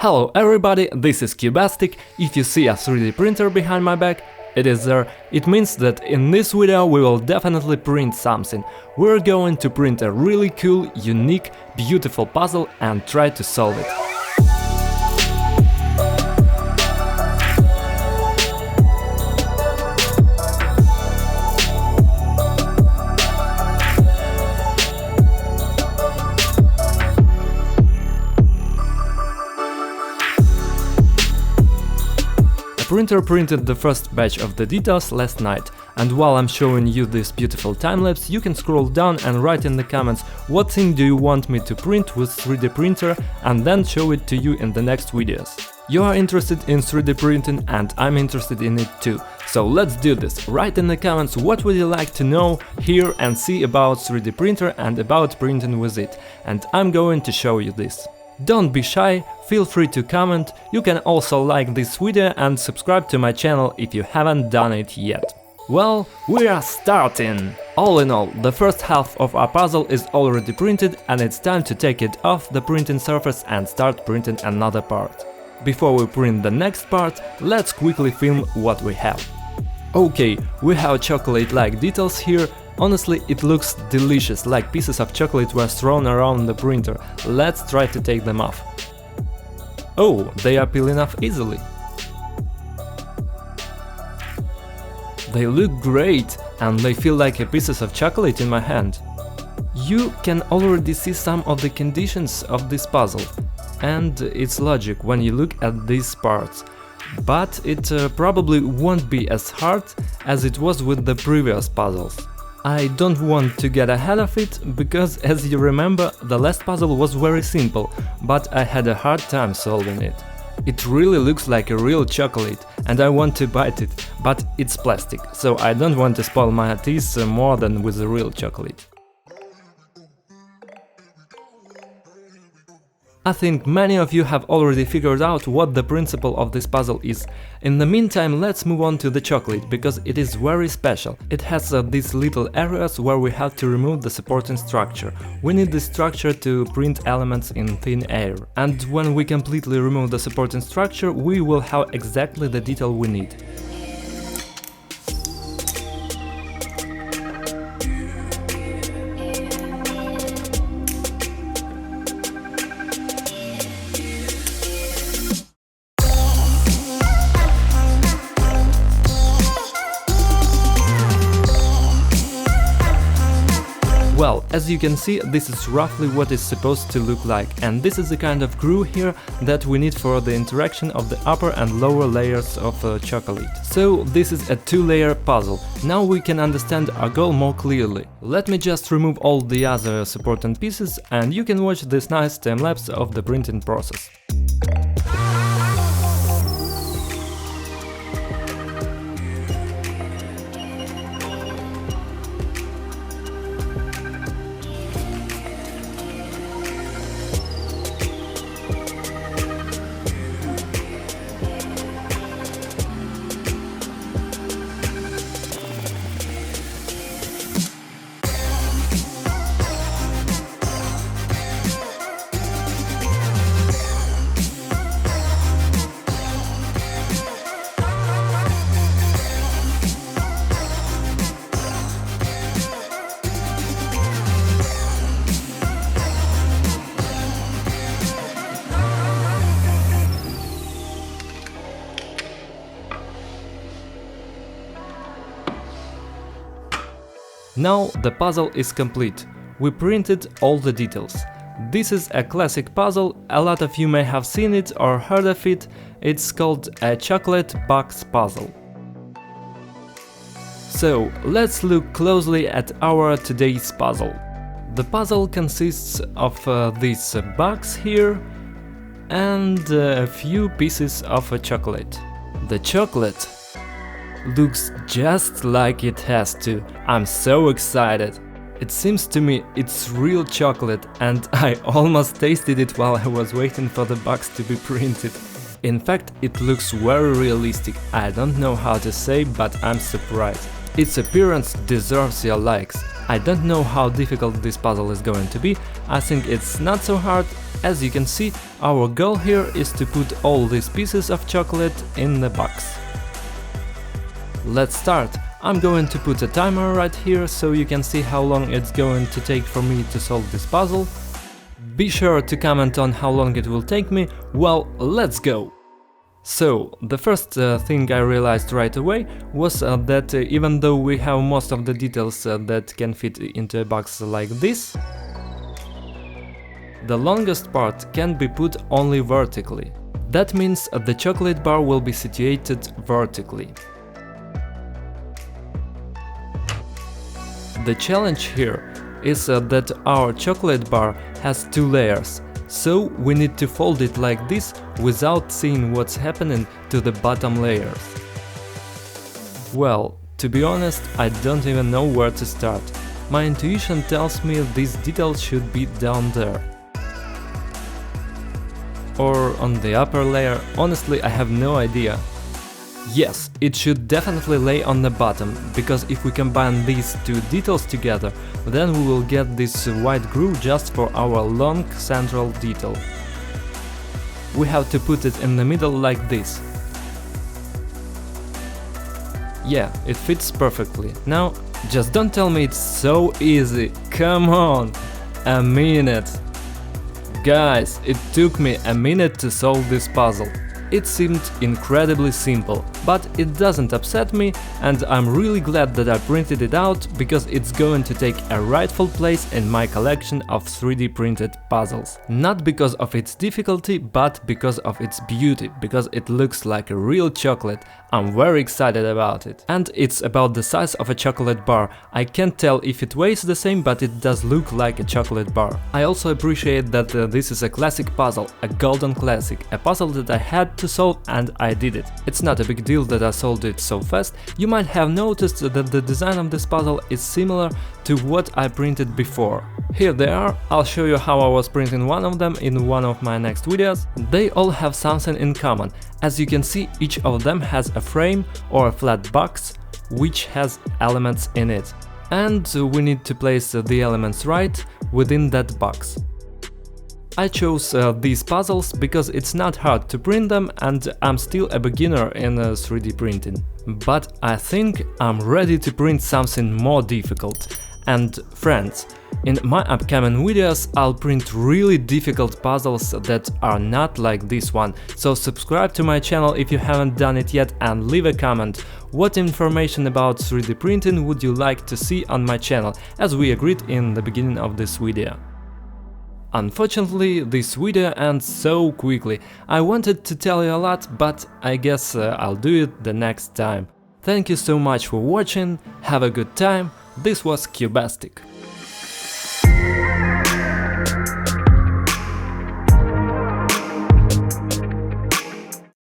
Hello everybody, this is Cubastic. If you see a 3D printer behind my back, it is there. It means that in this video we will definitely print something. We're going to print a really cool, unique, beautiful puzzle and try to solve it. The printer printed the first batch of the details last night, and while I'm showing you this beautiful time-lapse, you can scroll down and write in the comments what thing do you want me to print with 3D printer and then show it to you in the next videos. You are interested in 3D printing and I'm interested in it too, so let's do this. Write in the comments what would you like to know, hear and see about 3D printer and about printing with it, and I'm going to show you this. Don't be shy, feel free to comment, you can also like this video and subscribe to my channel if you haven't done it yet. Well, we are starting! All in all, the first half of our puzzle is already printed and it's time to take it off the printing surface and start printing another part. Before we print the next part, let's quickly film what we have. Okay, we have chocolate-like details here. Honestly, it looks delicious, like pieces of chocolate were thrown around the printer. Let's try to take them off. Oh, they are peeling off easily. They look great, and they feel like pieces of chocolate in my hand. You can already see some of the conditions of this puzzle, and it's logic when you look at these parts. But it probably won't be as hard as it was with the previous puzzles. I don't want to get ahead of it, because as you remember, the last puzzle was very simple, but I had a hard time solving it. It really looks like a real chocolate, and I want to bite it, but it's plastic, so I don't want to spoil my teeth more than with the real chocolate. I think many of you have already figured out what the principle of this puzzle is. In the meantime, let's move on to the chocolate, because it is very special. It has these little areas where we have to remove the supporting structure. We need this structure to print elements in thin air. And when we completely remove the supporting structure, we will have exactly the detail we need. Well, as you can see, this is roughly what it's supposed to look like, and this is the kind of glue here that we need for the interaction of the upper and lower layers of chocolate. So this is a two-layer puzzle. Now we can understand our goal more clearly. Let me just remove all the other supporting pieces and you can watch this nice time-lapse of the printing process. Now the puzzle is complete. We printed all the details. This is a classic puzzle, a lot of you may have seen it or heard of it. It's called a chocolate box puzzle. So let's look closely at our today's puzzle. The puzzle consists of this box here and a few pieces of chocolate. The chocolate looks just like it has to. I'm so excited. It seems to me it's real chocolate and I almost tasted it while I was waiting for the box to be printed. In fact, it looks very realistic. I don't know how to say, but I'm surprised. Its appearance deserves your likes. I don't know how difficult this puzzle is going to be. I think it's not so hard. As you can see, our goal here is to put all these pieces of chocolate in the box. Let's start. I'm going to put a timer right here so you can see how long it's going to take for me to solve this puzzle. Be sure to comment on how long it will take me. Well, let's go! So, the first thing I realized right away was that even though we have most of the details that can fit into a box like this, the longest part can be put only vertically. That means the chocolate bar will be situated vertically. The challenge here is that our chocolate bar has two layers, so we need to fold it like this without seeing what's happening to the bottom layers. Well, to be honest, I don't even know where to start. My intuition tells me these details should be down there. Or on the upper layer, honestly I have no idea. Yes, it should definitely lay on the bottom, because if we combine these two details together, then we will get this white groove just for our long central detail. We have to put it in the middle like this. Yeah, it fits perfectly. Now, just don't tell me it's so easy, come on! A minute! Guys, it took me a minute to solve this puzzle. It seemed incredibly simple, but it doesn't upset me, and I'm really glad that I printed it out, because it's going to take a rightful place in my collection of 3D printed puzzles. Not because of its difficulty, but because of its beauty, because it looks like a real chocolate. I'm very excited about it. And it's about the size of a chocolate bar. I can't tell if it weighs the same, but it does look like a chocolate bar. I also appreciate that this is a classic puzzle, a golden classic, a puzzle that I had to solve and I did it. It's not a big deal that I solved it so fast. You might have noticed that the design of this puzzle is similar to what I printed before. Here they are. I'll show you how I was printing one of them in one of my next videos. They all have something in common. As you can see, each of them has a frame or a flat box which has elements in it. And we need to place the elements right within that box. I chose these puzzles because it's not hard to print them and I'm still a beginner in 3D printing. But I think I'm ready to print something more difficult. And friends, in my upcoming videos I'll print really difficult puzzles that are not like this one, so subscribe to my channel if you haven't done it yet and leave a comment. What information about 3D printing would you like to see on my channel, as we agreed in the beginning of this video. Unfortunately, this video ends so quickly. I wanted to tell you a lot, but I guess I'll do it the next time. Thank you so much for watching, have a good time. This was Cubastic.